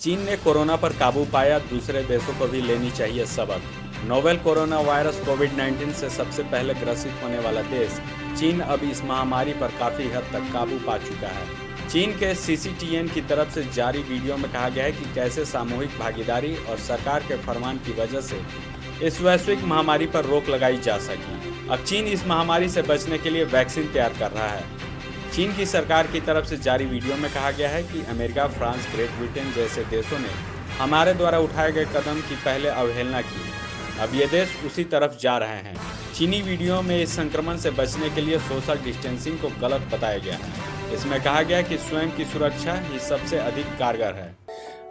चीन ने कोरोना पर काबू पाया, दूसरे देशों को भी लेनी चाहिए सबक। नोवेल कोरोना वायरस कोविड-19 से सबसे पहले ग्रसित होने वाला देश चीन अब इस महामारी पर काफ़ी हद तक काबू पा चुका है। चीन के सीसीटीएन की तरफ से जारी वीडियो में कहा गया है कि कैसे सामूहिक भागीदारी और सरकार के फरमान की वजह से इस वैश्विक महामारी पर रोक लगाई जा सकी। अब चीन इस महामारी से बचने के लिए वैक्सीन तैयार कर रहा है। चीन की सरकार की तरफ से जारी वीडियो में कहा गया है कि अमेरिका, फ्रांस, ग्रेट ब्रिटेन जैसे देशों ने हमारे द्वारा उठाए गए कदम की पहले अवहेलना की। अब ये देश उसी तरफ जा रहे हैं। चीनी वीडियो में इस संक्रमण से बचने के लिए सोशल डिस्टेंसिंग को गलत बताया गया है। इसमें कहा गया कि स्वयं की सुरक्षा ही सबसे अधिक कारगर है।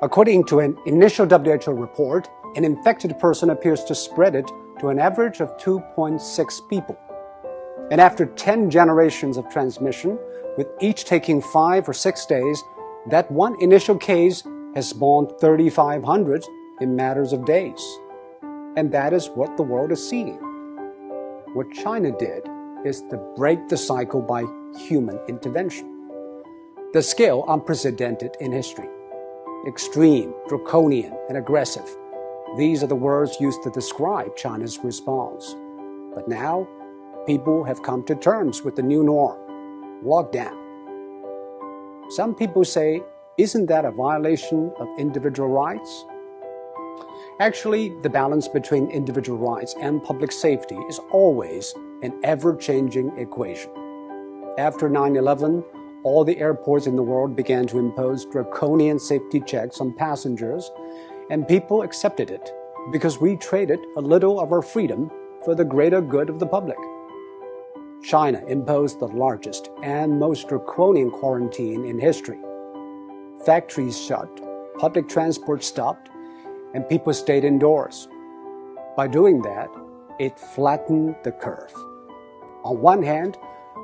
According to an initial WHO report, an infected person appears to spread it to an average of 2.6 people. And after 10 generations of transmission, with each taking 5 or 6 days, that one initial case has spawned 3,500 in matters of days. And that is what the world is seeing. What China did is to break the cycle by human intervention. The scale unprecedented in history. Extreme, draconian, and aggressive. These are the words used to describe China's response. But now, people have come to terms with the new norm, lockdown. Some people say, isn't that a violation of individual rights? Actually, the balance between individual rights and public safety is always an ever-changing equation. After 9/11, all the airports in the world began to impose draconian safety checks on passengers, and people accepted it because we traded a little of our freedom for the greater good of the public. China imposed the largest and most draconian quarantine in history. Factories shut, public transport stopped, and people stayed indoors. By doing that, it flattened the curve. On one hand,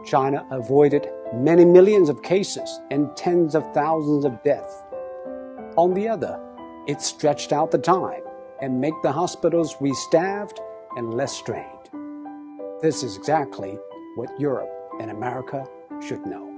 China avoided many millions of cases and tens of thousands of deaths. On the other, it stretched out the time and made the hospitals restaffed and less strained. This is exactly what Europe and America should know.